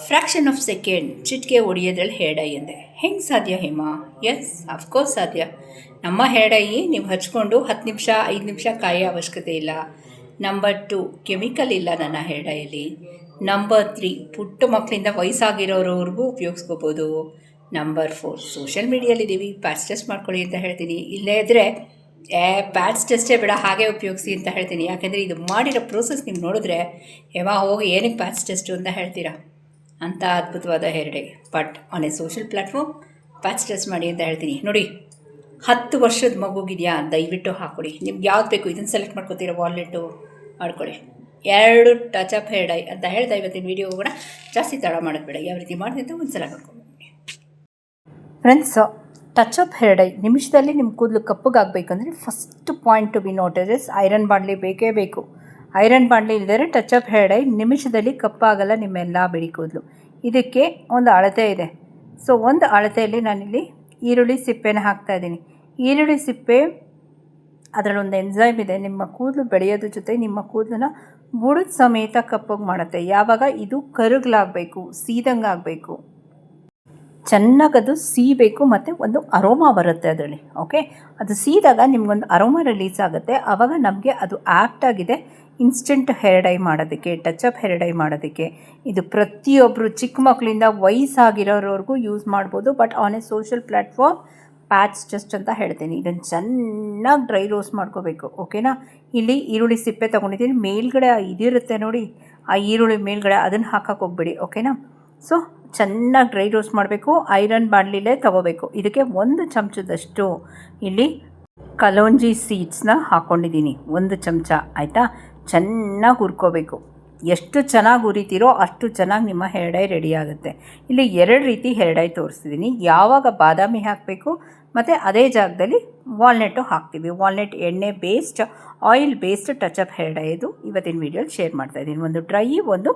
Fraction of second ಚಿಟಿಕೆ ಹೊಡೆಯೋದ್ರಲ್ಲಿ hair dye ಅಂದೆ ಹೆಂಗೆ ಸಾಧ್ಯ ಹೇಮಾ? ಎಸ್ ಅಫ್ಕೋರ್ಸ್ ಸಾಧ್ಯ. ನಮ್ಮ ಹೇರ್ ಡೈ ನೀವು ಹಚ್ಕೊಂಡು 10 ನಿಮಿಷ 5 ನಿಮಿಷ ಕಾಯೋ ಅವಶ್ಯಕತೆ ಇಲ್ಲ. ನಂಬರ್ 2, ಕೆಮಿಕಲ್ ಇಲ್ಲ ನನ್ನ ಹೇರ್ ಡೈಯಲ್ಲಿ. ನಂಬರ್ 3, ಪುಟ್ಟ ಮಕ್ಕಳಿಂದ ವಯಸ್ಸಾಗಿರೋರವರೆಗೂ ಉಪಯೋಗಿಸ್ಕೋಬೋದು. ನಂಬರ್ 4, ಸೋಷಿಯಲ್ ಮೀಡಿಯಲ್ಲಿದ್ದೀವಿ, ಪ್ಯಾಚ್ ಟೆಸ್ಟ್ ಮಾಡ್ಕೊಳ್ಳಿ ಅಂತ ಹೇಳ್ತೀನಿ. ಇಲ್ಲೇ ಇದ್ದರೆ ಪ್ಯಾಚ್ ಟೆಸ್ಟೇ ಬೇಡ, ಹಾಗೆ ಉಪಯೋಗಿಸಿ ಅಂತ ಹೇಳ್ತೀನಿ. ಯಾಕೆಂದರೆ ಇದು ಮಾಡಿರೋ ಪ್ರೋಸೆಸ್ ನೀವು ನೋಡಿದ್ರೆ ಹೇಮಾ ಹೋಗಿ ಏನಕ್ಕೆ ಪ್ಯಾಚ್ ಟೆಸ್ಟು ಅಂತ ಹೇಳ್ತೀರಾ. ಅಂಥ ಅದ್ಭುತವಾದ hair dye. But on a social platform patch test ಮಾಡಿ ಅಂತ ಹೇಳ್ತೀನಿ. ನೋಡಿ, 10 ವರ್ಷದ ಮಗುಗಿದೆಯಾ, ದಯವಿಟ್ಟು ಹಾಕ್ಕೊಡಿ. ನಿಮ್ಗೆ ಯಾವ್ದು ಬೇಕು ಇದನ್ನು ಸೆಲೆಕ್ಟ್ ಮಾಡ್ಕೊತೀರಾ, ವಾಲ್ನೆಟ್ಟು ಮಾಡ್ಕೊಳ್ಳಿ. 2 ಟಚ್ ಅಪ್ ಹೇರ್ ಡೈ ಅಂತ ಹೇಳ್ತಾ ಇವತ್ತಿನ ವೀಡಿಯೋ ಕೂಡ ಜಾಸ್ತಿ ತಡ ಮಾಡೋದು ಬೇಡ. ಯಾವ ರೀತಿ ಮಾಡಿದೆ ಅಂತ ಒಂದು ಸಲ ನೋಡ್ಕೊಂಡು friends. Touch up hair dye ನಿಮಿಷದಲ್ಲಿ ನಿಮ್ಮ ಕೂದಲು ಕಪ್ಪಗಾಗಬೇಕಂದ್ರೆ first point to be notice iron ಬಾಣಲಿ ಬೇಕೇ ಬೇಕು. ಐರನ್ ಬಾಣಲಿ ಇಲ್ಲದೇ ಟಚ್ ಅಪ್ ಹೇರ್ ಡೈ ನಿಮಿಷದಲ್ಲಿ ಕಪ್ಪಾಗಲ್ಲ ನಿಮ್ಮೆಲ್ಲ ಬಿಳಿ ಕೂದಲು. ಇದಕ್ಕೆ ಒಂದು ಅಳತೆ ಇದೆ. ಸೊ ಒಂದು ಅಳತೆಯಲ್ಲಿ ನಾನಿಲ್ಲಿ ಈರುಳ್ಳಿ ಸಿಪ್ಪೆನ ಹಾಕ್ತಾಯಿದ್ದೀನಿ. ಈರುಳ್ಳಿ ಸಿಪ್ಪೆ ಅದರಲ್ಲೊಂದು ಎನ್ಸೈಮ್ ಇದೆ, ನಿಮ್ಮ ಕೂದಲು ಬೆಳೆಯೋದ್ರ ಜೊತೆ ನಿಮ್ಮ ಕೂದಲನ್ನ ಬುಡದ ಸಮೇತ ಕಪ್ಪಗೆ ಮಾಡುತ್ತೆ. ಯಾವಾಗ ಇದು ಕರಗಲಾಗಬೇಕು, ಸೀದಂಗೆ ಆಗಬೇಕು, ಚೆನ್ನಾಗದು ಸೀಬೇಕು ಮತ್ತು ಒಂದು ಅರೋಮಾ ಬರುತ್ತೆ ಅದರಲ್ಲಿ. ಓಕೆ, ಅದು ಸೀದಾಗ ನಿಮಗೊಂದು ಅರೋಮಾ ರಿಲೀಸ್ ಆಗುತ್ತೆ. ಆವಾಗ ನಮಗೆ ಅದು ಆ್ಯಪ್ಟ್ ಆಗಿದೆ ಇನ್ಸ್ಟೆಂಟ್ ಹೇರ್ ಡೈ ಮಾಡೋದಕ್ಕೆ, ಟಚ್ ಅಪ್ ಹೇರ್ ಡೈ ಮಾಡೋದಕ್ಕೆ. ಇದು ಪ್ರತಿಯೊಬ್ಬರು ಚಿಕ್ಕ ಮಕ್ಕಳಿಂದ ವಯಸ್ಸಾಗಿರೋರವರೆಗೂ ಯೂಸ್ ಮಾಡ್ಬೋದು. But on a social platform patch test ಅಂತ ಹೇಳ್ತೀನಿ. ಇದನ್ನು ಚೆನ್ನಾಗಿ ಡ್ರೈ ರೋಸ್ಟ್ ಮಾಡ್ಕೋಬೇಕು. ಓಕೆನಾ. ಇಲ್ಲಿ ಈರುಳ್ಳಿ ಸಿಪ್ಪೆ ತೊಗೊಂಡಿದ್ದೀನಿ. ಮೇಲ್ಗಡೆ ಇದಿರುತ್ತೆ ನೋಡಿ, ಆ ಈರುಳ್ಳಿ ಮೇಲ್ಗಡೆ ಅದನ್ನು ಹಾಕಕ್ಕೆ ಹೋಗ್ಬೇಡಿ. ಓಕೆನಾ. ಸೊ ಚೆನ್ನಾಗಿ ಡ್ರೈ ರೋಸ್ಟ್ ಮಾಡಬೇಕು. ಐರನ್ ಬಾಣಲಿಲೇ ತೊಗೋಬೇಕು. ಇದಕ್ಕೆ 1 ಚಮಚದಷ್ಟು ಇಲ್ಲಿ ಕಲೋಂಜಿ ಸೀಡ್ಸ್ನ ಹಾಕ್ಕೊಂಡಿದ್ದೀನಿ, 1 ಚಮಚ. ಆಯಿತಾ. ಚೆನ್ನಾಗಿ ಹುರ್ಕೋಬೇಕು. ಎಷ್ಟು ಚೆನ್ನಾಗಿ ಹುರಿತೀರೋ ಅಷ್ಟು ಚೆನ್ನಾಗಿ ನಿಮ್ಮ ಹೇರ್ ಡೈ ರೆಡಿ ಆಗುತ್ತೆ. ಇಲ್ಲಿ 2 ರೀತಿ ಹೇರ್ ಡೈ ತೋರಿಸ್ತಿದ್ದೀನಿ. ಯಾವಾಗ ಬಾದಾಮಿ ಹಾಕಬೇಕು ಮತ್ತು ಅದೇ ಜಾಗದಲ್ಲಿ ವಾಲ್ನೆಟ್ಟು ಹಾಕ್ತೀವಿ. ವಾಲ್ನೆಟ್ ಎಣ್ಣೆ based, oil based touch up hair dye ಇದು ಇವತ್ತಿನ ವೀಡಿಯೋಲಿ ಶೇರ್ ಮಾಡ್ತಾಯಿದ್ದೀನಿ. ಒಂದು ಡ್ರೈ, ಒಂದು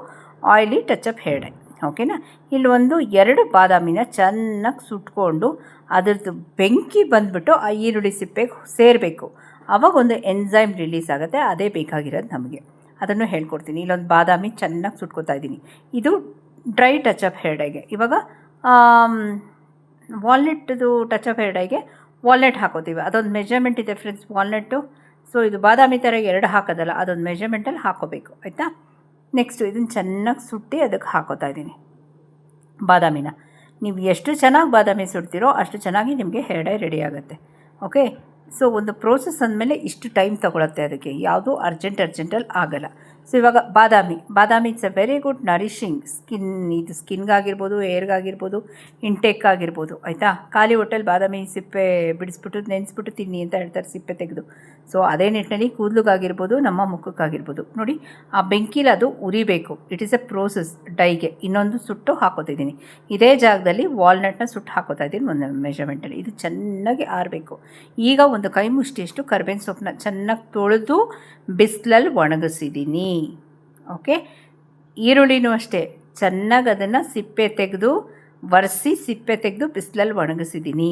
oily touch up hair dye. ಓಕೆನಾ. ಇಲ್ಲಿ 2 ಬಾದಾಮಿನ ಚೆನ್ನಾಗಿ ಸುಟ್ಕೊಂಡು ಅದರದ್ದು ಬೆಂಕಿ ಬಂದುಬಿಟ್ಟು ಆ ಈರುಳ್ಳಿ ಸಿಪ್ಪೆಗೆ ಸೇರಬೇಕು. ಆವಾಗ ಒಂದು ಎನ್ಸೈಮ್ ರಿಲೀಸ್ ಆಗುತ್ತೆ. ಅದೇ ಬೇಕಾಗಿರೋದು ನಮಗೆ. ಅದನ್ನು ಹೇಳ್ಕೊಡ್ತೀನಿ. ಇಲ್ಲೊಂದು ಬಾದಾಮಿ ಚೆನ್ನಾಗಿ ಸುಟ್ಕೋತಾ ಇದ್ದೀನಿ. ಇದು ಡ್ರೈ ಟಚ್ ಅಪ್ ಹೇರ್ ಡೈಗೆ. ಇವಾಗ ವಾಲ್ನೆಟ್ದು ಟಚ್ ಅಪ್ ಹೇರ್ ಡೈಗೆ ವಾಲ್ನೆಟ್ ಹಾಕೋತೀವಿ. ಅದೊಂದು ಮೆಜರ್ಮೆಂಟ್ ಇದೆ ಫ್ರೆಂಡ್ಸ್, ವಾಲ್ನೆಟ್ಟು. ಸೊ ಇದು ಬಾದಾಮಿ ಥರ 2 ಹಾಕೋದಲ್ಲ, ಅದೊಂದು ಮೆಜರ್ಮೆಂಟಲ್ಲಿ ಹಾಕೋಬೇಕು. ಆಯಿತಾ. ನೆಕ್ಸ್ಟು ಇದನ್ನು ಚೆನ್ನಾಗಿ ಸುಟ್ಟು ಅದಕ್ಕೆ ಹಾಕೋತಾ ಇದ್ದೀನಿ ಬಾದಾಮಿನ. ನೀವು ಎಷ್ಟು ಚೆನ್ನಾಗಿ ಬಾದಾಮಿ ಸುಡ್ತೀರೋ ಅಷ್ಟು ಚೆನ್ನಾಗಿ ನಿಮಗೆ ಹೇರ್ ಡೈ ರೆಡಿ ಆಗುತ್ತೆ. ಓಕೆ. ಸೊ ಒಂದು ಪ್ರೋಸೆಸ್ ಅಂದಮೇಲೆ ಇಷ್ಟು ಟೈಮ್ ತೊಗೊಳುತ್ತೆ. ಅದಕ್ಕೆ ಯಾವುದು ಅರ್ಜೆಂಟಲ್ಲಿ ಆಗೋಲ್ಲ. ಸೊ ಇವಾಗ ಬಾದಾಮಿ it's a very good nourishing ಇದು ಸ್ಕಿನ್ಗಾಗಿರ್ಬೋದು, ಹೇರ್ಗಾಗಿರ್ಬೋದು, ಇಂಟೇಕ್ ಆಗಿರ್ಬೋದು. ಆಯಿತಾ. ಖಾಲಿ ಹೊಟ್ಟೆಲಿ ಬಾದಾಮಿ ಸಿಪ್ಪೆ ಬಿಡಿಸ್ಬಿಟ್ಟು ನೆನೆಸ್ಬಿಟ್ಟು ತಿನ್ನಿ ಅಂತ ಹೇಳ್ತಾರೆ, ಸಿಪ್ಪೆ ತೆಗೆದು. ಸೊ ಅದೇ ನಿಟ್ಟಿನಲ್ಲಿ ಕೂದಲಿಗಾಗಿರ್ಬೋದು, ನಮ್ಮ ಮುಖಕ್ಕಾಗಿರ್ಬೋದು. ನೋಡಿ, ಆ ಬೆಂಕಿಲಿ ಅದು ಉರಿಬೇಕು. ಇಟ್ ಈಸ್ ಎ ಪ್ರೋಸೆಸ್ ಡೈಗೆ. ಇನ್ನೊಂದು ಸುಟ್ಟು ಹಾಕೋತಿದ್ದೀನಿ. ಇದೇ ಜಾಗದಲ್ಲಿ ವಾಲ್ನಟ್ನ ಸುಟ್ಟು ಹಾಕೋತಾ ಇದ್ದೀನಿ ಒಂದು ಮೆಜರ್ಮೆಂಟಲ್ಲಿ. ಇದು ಚೆನ್ನಾಗಿ ಆರಬೇಕು. ಈಗ ಒಂದು ಕೈ ಮುಷ್ಟಿಯಷ್ಟು ಕರ್ಬೇವಿನ ಸೊಪ್ಪನ್ನ ಚೆನ್ನಾಗಿ ತೊಳೆದು ಬಿಸಿಲಲ್ಲಿ ಒಣಗಿಸಿದ್ದೀನಿ. ಓಕೆ. ಈರುಳ್ಳಿನೂ ಅಷ್ಟೇ ಚೆನ್ನಾಗಿ ಅದನ್ನು ಸಿಪ್ಪೆ ತೆಗೆದು ಸಿಪ್ಪೆ ತೆಗೆದು ಬಿಸಿಲಲ್ಲಿ ಒಣಗಿಸಿದ್ದೀನಿ.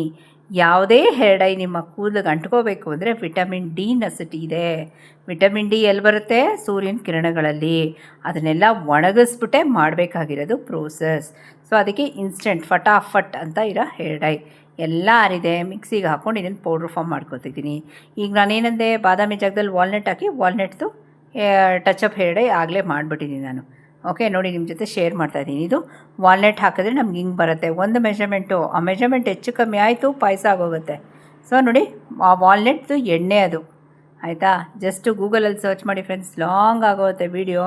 ಯಾವುದೇ ಹೇರ್ ಡೈ ನಿಮ್ಮ ಕೂದಲಿಗೆ ಅಂಟ್ಕೋಬೇಕು ಅಂದರೆ ವಿಟಮಿನ್ ಡಿ ನೆಸಿಟಿ ಇದೆ. ವಿಟಮಿನ್ ಡಿ ಎಲ್ಲಿ ಬರುತ್ತೆ? ಸೂರ್ಯನ ಕಿರಣಗಳಲ್ಲಿ. ಅದನ್ನೆಲ್ಲ ಒಣಗಿಸ್ಬಿಟ್ಟೆ ಮಾಡಬೇಕಾಗಿರೋದು ಪ್ರೋಸೆಸ್. ಸೊ ಅದಕ್ಕೆ ಇನ್ಸ್ಟೆಂಟ್ ಫಟಾಫಟ್ ಅಂತ ಇರೋ ಹೇರ್ ಡೈ ಎಲ್ಲ ಆರಿದೆ. ಮಿಕ್ಸಿಗೆ ಹಾಕ್ಕೊಂಡು ಇದನ್ನು ಪೌಡ್ರ್ ಫಾರ್ಮ್ ಮಾಡ್ಕೊತಿದ್ದೀನಿ. ಈಗ ನಾನೇನಂದೆ, ಬಾದಾಮಿ ಜಾಗದಲ್ಲಿ ವಾಲ್ನೆಟ್ ಹಾಕಿ ವಾಲ್ನೆಟ್ದು ಟಚ್ ಅಪ್ ಹೇರ್ ಡೈ ಆಗಲೇ ಮಾಡಿಬಿಟ್ಟಿದ್ದೀನಿ ನಾನು. ಓಕೆ. ನೋಡಿ, ನಿಮ್ಮ ಜೊತೆ ಶೇರ್ ಮಾಡ್ತಾಯಿದ್ದೀನಿ. ಇದು ವಾಲ್ನೆಟ್ ಹಾಕಿದ್ರೆ ನಮ್ಗೆ ಹಿಂಗೆ ಬರುತ್ತೆ. ಒಂದು ಮೆಜರ್ಮೆಂಟು, ಆ ಮೆಜರ್ಮೆಂಟ್ ಹೆಚ್ಚು ಕಮ್ಮಿ ಆಯಿತು ಪಾಯಸ ಆಗೋಗುತ್ತೆ. ಸೊ ನೋಡಿ, ಆ ವಾಲ್ನೆಟ್ದು ಎಣ್ಣೆ ಅದು. ಆಯಿತಾ. ಜಸ್ಟ್ ಗೂಗಲಲ್ಲಿ ಸರ್ಚ್ ಮಾಡಿ ಫ್ರೆಂಡ್ಸ್, ಲಾಂಗ್ ಆಗೋಗುತ್ತೆ video.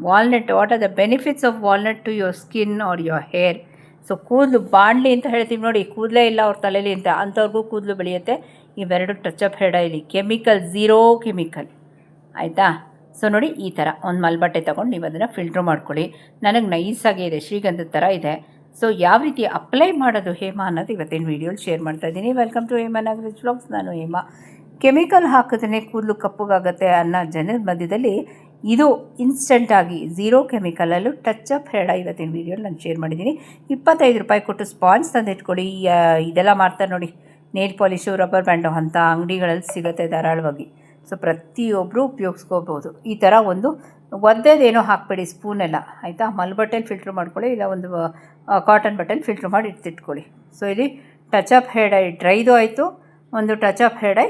Walnut, what are the benefits of walnut to your skin or your hair. So ಕೂದಲು ಬಾಣಲಿ ಅಂತ ಹೇಳ್ತೀವಿ ನೋಡಿ, ಕೂದಲೇ ಇಲ್ಲ ಅವ್ರ ತಲೆಯಲ್ಲಿ ಅಂತ, ಅಂಥವ್ರಿಗೂ ಕೂದಲು ಬೆಳೆಯುತ್ತೆ. ಇವೆರಡು touch up hair daily chemical, zero chemical. ಆಯಿತಾ. ಸೊ ನೋಡಿ, ಈ ಥರ ಒಂದು ಮಲ್ಬಟ್ಟೆ ತೊಗೊಂಡು ನೀವು ಅದನ್ನು ಫಿಲ್ಟ್ರ್ ಮಾಡ್ಕೊಳ್ಳಿ. ನನಗೆ ನೈಸಾಗೇ ಇದೆ, ಶ್ರೀಗಂಧದ ಥರ ಇದೆ. ಸೊ ಯಾವ ರೀತಿ ಅಪ್ಲೈ ಮಾಡೋದು ಹೇಮಾ ಅನ್ನೋದು ಇವತ್ತಿನ ವೀಡಿಯೋಲಿ ಶೇರ್ ಮಾಡ್ತಾಯಿದ್ದೀನಿ. Welcome to Hema Nagaraj vlogs. ನಾನು ಹೇಮಾ. ಕೆಮಿಕಲ್ ಹಾಕಿದ್ರೆ ಕೂದಲು ಕಪ್ಪಗಾಗುತ್ತೆ ಅನ್ನೋ ಜನದ ಮಧ್ಯದಲ್ಲಿ ಇದು ಇನ್ಸ್ಟೆಂಟಾಗಿ ಝೀರೋ ಕೆಮಿಕಲಲ್ಲೂ ಟಚ್ ಅಪ್ ಹೇರ್ ಡೈ ಇವತ್ತಿನ ವೀಡಿಯೋಲಿ ನಾನು ಶೇರ್ ಮಾಡಿದ್ದೀನಿ. 25 ರೂಪಾಯಿ ಕೊಟ್ಟು ಸ್ಪಾಂಜ್ ತಂದಿಟ್ಕೊಳ್ಳಿ. ಇದೆಲ್ಲ ಮಾಡ್ತಾರೆ ನೋಡಿ, ನೇಲ್ ಪಾಲಿಶು, ರಬ್ಬರ್ ಬ್ಯಾಂಡು ಅಂಥ ಅಂಗಡಿಗಳಲ್ಲಿ ಸಿಗುತ್ತೆ ಧಾರಾಳವಾಗಿ. ಸೊ ಪ್ರತಿಯೊಬ್ಬರು ಉಪಯೋಗಿಸ್ಕೋಬೋದು. ಈ ಥರ ಒಂದು ಒದ್ದೆದೇನೋ ಹಾಕಬೇಡಿ ಸ್ಪೂನೆಲ್ಲ, ಆಯಿತಾ. ಮಲ್ಬಟ್ಟೆಲಿ ಫಿಲ್ಟ್ರ್ ಮಾಡ್ಕೊಳ್ಳಿ, ಇಲ್ಲ ಒಂದು ಕಾಟನ್ ಬಟ್ಟೆಲಿ ಫಿಲ್ಟ್ರ್ ಮಾಡಿ ಇಟ್ತಿಟ್ಕೊಳ್ಳಿ. ಸೊ ಇಲ್ಲಿ ಟಚ್ ಅಪ್ ಹೇರ್ ಡೈ ಡ್ರೈದು ಆಯಿತು, ಒಂದು ಟಚ್ ಅಪ್ ಹೇರ್ ಡೈ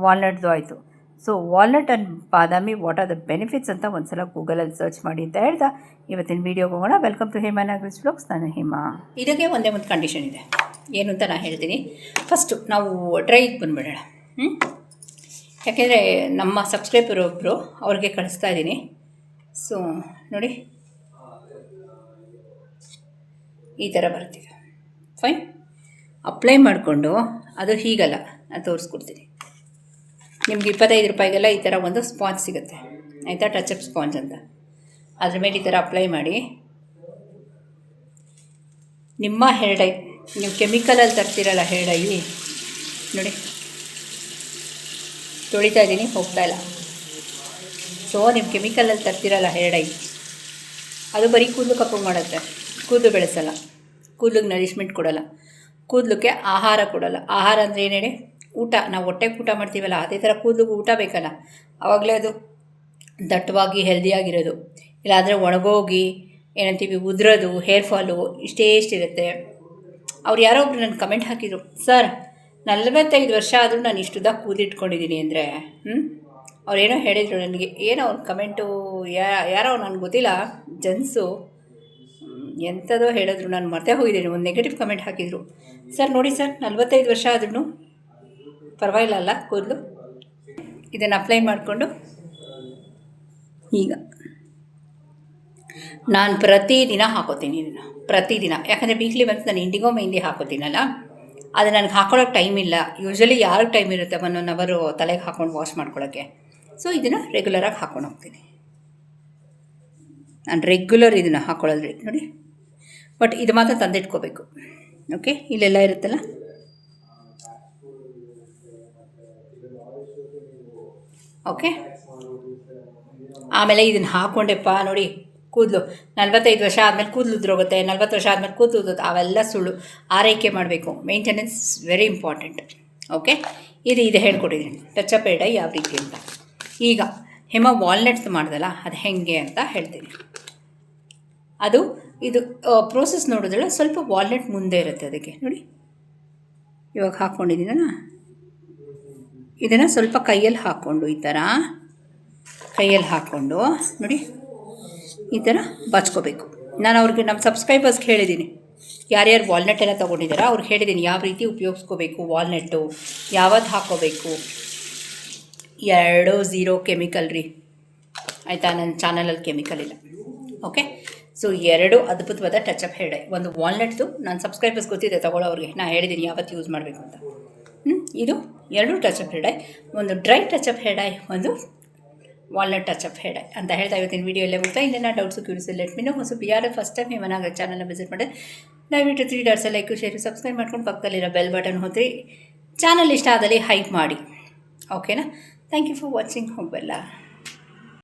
ವಾಲ್ನಟ್ದು ಆಯಿತು. So walnut and Badami what are the benefits ಅಂತ ಒಂದು ಸಲ ಗೂಗಲಲ್ಲಿ ಸರ್ಚ್ ಮಾಡಿ ಅಂತ ಹೇಳ್ತಾ ಇವತ್ತಿನ ವೀಡಿಯೋಗೆ ಹೋಗೋಣ. Welcome to Hema Nagaraj vlogs. ನಾನು ಹೇಮಾ. ಇದಕ್ಕೆ ಒಂದೇ ಒಂದು ಕಂಡೀಷನ್ ಇದೆ, ಏನು ಅಂತ ನಾನು ಹೇಳ್ತೀನಿ. ಫಸ್ಟು ನಾವು ಡ್ರೈಗೆ ಬಂದುಬಿಡೋಣ. ಯಾಕೆಂದರೆ ನಮ್ಮ ಸಬ್ಸ್ಕ್ರೈಬರ್ ಒಬ್ಬರು ಅವ್ರಿಗೆ ಕಳಿಸ್ತಾ ಇದ್ದೀನಿ. ಸೊ ನೋಡಿ, ಈ ಥರ ಬರ್ತೀವಿ. ಫೈನ್, ಅಪ್ಲೈ ಮಾಡಿಕೊಂಡು ಅದು ಹೀಗಲ್ಲ, ನಾನು ತೋರಿಸ್ಕೊಡ್ತೀನಿ ನಿಮ್ಗೆ. 25 ರೂಪಾಯಿಗೆಲ್ಲ ಈ ಥರ ಒಂದು ಸ್ಪಾಂಜ್ ಸಿಗುತ್ತೆ, ಆಯಿತಾ, ಟಚಪ್ ಸ್ಪಾಂಜ್ ಅಂತ. ಅದ್ರ ಮೇಲೆ ಈ ಥರ ಅಪ್ಲೈ ಮಾಡಿ ನಿಮ್ಮ ಹೇರ್ ಡೈ, ನೀವು ಕೆಮಿಕಲಲ್ಲಿ ತರ್ತಿರಲ್ಲ ಹೇರ್ ಡೈ, ನೋಡಿ ತೊಳಿತಾ ಇದ್ದೀನಿ, ಹೋಗ್ತಾಯಿಲ್ಲ. ಸೊ ನೀವು ಕೆಮಿಕಲಲ್ಲಿ ತರ್ತಿರಲ್ಲ ಹೇರ್ ಡೈ, ಅದು ಬರೀ ಕೂದಲು ಕಪ್ಪು ಮಾಡುತ್ತೆ, ಕೂದಲು ಬೆಳೆಸಲ್ಲ, ಕೂದಲಿಗೆ ನರಿಶ್ಮೆಂಟ್ ಕೊಡೋಲ್ಲ, ಕೂದಲಕ್ಕೆ ಆಹಾರ ಕೊಡೋಲ್ಲ. ಆಹಾರ ಅಂದರೆ ಏನು ಹೇಳಿ, ಊಟ. ನಾವು ಹೊಟ್ಟೆಗೆ ಊಟ ಮಾಡ್ತೀವಲ್ಲ, ಅದೇ ಥರ ಕೂದಲಿಗೆ ಊಟ ಬೇಕಲ್ಲ, ಆವಾಗಲೇ ಅದು ದಟ್ಟವಾಗಿ ಹೆಲ್ದಿಯಾಗಿರೋದು. ಇಲ್ಲಾಂದರೆ ಒಣಗೋಗಿ ಏನಂತೀವಿ ಉದುರೋದು, ಹೇರ್ ಫಾಲು ಇಷ್ಟೇ ಇರುತ್ತೆ. ಅವ್ರು ಯಾರೋ ಒಬ್ರು ನನ್ನ ಕಮೆಂಟ್ ಹಾಕಿದರು, ಸರ್ 45 ವರ್ಷ ಆದರೂ ನಾನು ಇಷ್ಟುದ ಕೂದಿಟ್ಕೊಂಡಿದ್ದೀನಿ ಅಂದರೆ. ಅವ್ರೇನೋ ಹೇಳಿದರು ನನಗೆ, ಏನೋ ಅವ್ರ ಕಮೆಂಟು, ಯಾರೋ ನನಗೆ ಗೊತ್ತಿಲ್ಲ, ಜೆನ್ಸು ಎಂಥದೋ ಹೇಳಿದ್ರು, ನಾನು ಮರ್ತೇ ಹೋಗಿದ್ದೀನಿ. ಒಂದು ನೆಗೆಟಿವ್ ಕಮೆಂಟ್ ಹಾಕಿದರು, ಸರ್ ನೋಡಿ ಸರ್ 45 ವರ್ಷ ಆದ್ರೂ ಪರವಾಗಿಲ್ಲ ಅಲ್ಲ ಕೂದಲು. ಇದನ್ನು ಅಪ್ಲೈ ಮಾಡಿಕೊಂಡು ಈಗ ನಾನು ಪ್ರತಿದಿನ ಹಾಕೋತೀನಿ ಇದನ್ನು, ಪ್ರತಿದಿನ. ಯಾಕಂದರೆ ವೀಕ್ಲಿ ಬಂದು ನಾನು ಇಂಡಿಗೋ ಮೆಹಂದಿ ಹಾಕೋತೀನಲ್ಲ, ಅದು ನನಗೆ ಹಾಕೊಳ್ಳೋಕೆ ಟೈಮ್ ಇಲ್ಲ. ಯೂಶ್ವಲಿ ಯಾರಿಗೆ ಟೈಮ್ ಇರುತ್ತೆ 1 ಅವರು ತಲೆಗೆ ಹಾಕ್ಕೊಂಡು ವಾಶ್ ಮಾಡ್ಕೊಳ್ಳೋಕ್ಕೆ. ಸೊ ಇದನ್ನು ರೆಗ್ಯುಲರಾಗಿ ಹಾಕ್ಕೊಂಡು ಹೋಗ್ತೀನಿ ನಾನು. ರೆಗ್ಯುಲರ್ ಇದನ್ನು ಹಾಕ್ಕೊಳ್ಳೋದ್ರಿ ನೋಡಿ. ಬಟ್ ಇದು ಮಾತ್ರ ತಂದಿಟ್ಕೋಬೇಕು, ಓಕೆ. ಇಲ್ಲೆಲ್ಲ ಇರುತ್ತಲ್ಲ, ಓಕೆ. ಆಮೇಲೆ ಇದನ್ನು ಹಾಕ್ಕೊಂಡೆಪ್ಪ ನೋಡಿ, ಕೂದಲು 45 ವರ್ಷ ಆದಮೇಲೆ ಕೂದಲು ಉದುರೋಗುತ್ತೆ, 40 ವರ್ಷ ಆದಮೇಲೆ ಕೂದಲು ಉದುರುತ್ತೆ, ಅವೆಲ್ಲ ಸುಳ್ಳು. ಆರೈಕೆ ಮಾಡಬೇಕು, ಮೇಂಟೆನೆನ್ಸ್ ವೆರಿ ಇಂಪಾರ್ಟೆಂಟ್, ಓಕೆ. ಇದು ಹೇಳ್ಕೊಟ್ಟಿದ್ದೀನಿ ಟಚಪ್ ಹೇರ್ ಡೈ ಯಾವ ರೀತಿ ಅಂತ. ಈಗ ಹೇಮಾ ವಾಲ್ನಟ್ಸ್ ಮಾಡ್ದಲ್ಲ, ಅದು ಹೇಗೆ ಅಂತ ಹೇಳ್ತೀನಿ. ಇದು ಪ್ರೋಸೆಸ್ ನೋಡಿದ್ರೆ ಸ್ವಲ್ಪ ವಾಲ್ನಟ್ ಮುಂದೆ ಇರುತ್ತೆ, ಅದಕ್ಕೆ ನೋಡಿ ಇವಾಗ ಹಾಕ್ಕೊಂಡಿದ್ದೀನಲ್ಲ, ಇದನ್ನು ಸ್ವಲ್ಪ ಕೈಯಲ್ಲಿ ಹಾಕ್ಕೊಂಡು ಈ ಥರ ಕೈಯಲ್ಲಿ ಹಾಕ್ಕೊಂಡು ನೋಡಿ ಈ ಥರ ಬಚ್ಕೋಬೇಕು. ನಾನು ಅವ್ರಿಗೆ, ನಮ್ಮ ಸಬ್ಸ್ಕ್ರೈಬರ್ಸ್ಗೆ ಹೇಳಿದ್ದೀನಿ, ಯಾರ್ಯಾರು ವಾಲ್ನಟ್ ಎಲ್ಲ ತೊಗೊಂಡಿದ್ದಾರೋ ಅವ್ರಿಗೆ ಹೇಳಿದ್ದೀನಿ ಯಾವ ರೀತಿ ಉಪಯೋಗಿಸ್ಕೋಬೇಕು ವಾಲ್ನಟ್ಟು, ಯಾವತ್ತು ಹಾಕ್ಕೋಬೇಕು. 2 ಕೆಮಿಕಲ್ ರೀ, ಆಯಿತಾ. ನನ್ನ ಚಾನಲಲ್ಲಿ ಕೆಮಿಕಲ್ ಇಲ್ಲ, ಓಕೆ. ಸೊ 2 ಅದ್ಭುತವಾದ ಟಚಪ್ ಹೇರ್ ಡೈ. ಒಂದು ವಾಲ್ನಟ್ದು ನನ್ನ ಸಬ್ಸ್ಕ್ರೈಬರ್ಸ್ ಗೊತ್ತಿದೆ ತೊಗೊಳ್ಳೋರಿಗೆ, ನಾನು ಹೇಳಿದ್ದೀನಿ ಯಾವತ್ತು ಯೂಸ್ ಮಾಡಬೇಕು ಅಂತ. ಇದು 2 ಟಚಪ್ ಹೇರ್ ಡೈ, ಒಂದು ಡ್ರೈ ಟಚಪ್ ಹೇರ್ ಡೈ, ಒಂದು ವಾಲ್ನಟ್ ಟಚಪ್ ಹೇರ್ ಡೈ ಅಂತ ಹೇಳ್ತಾ ಇವತ್ತಿನ ವೀಡಿಯೋ ಎಲ್ಲ ಮುಗ್ತಾ. ಇನ್ನೇನು doubts curious let me no. ಹೊಸ ಯಾರು ಫಸ್ಟ್ ಟೈಮ್ ಹೇಮಾ ನಾಗರಾಜ್ ಚಾನಲ್ನ ವಿಸಿಟ್ ಮಾಡಿ ದಯವಿಟ್ಟು 3 ಡಾಟ್ಸ್ ಲೈಕ್ ಶೇರ್ ಸಬ್ಸ್ಕ್ರೈಬ್ ಮಾಡ್ಕೊಂಡು ಪಕ್ಕದಲ್ಲಿರೋ ಬೆಲ್ ಬಟನ್ ಹೊತ್ತಿ ಚಾನಲ್ ಇಷ್ಟ ಆದಲ್ಲಿ ಹೈಪ್ ಮಾಡಿ, ಓಕೆನಾ. Thank you for watching. ಹೋಗಲ್ಲ.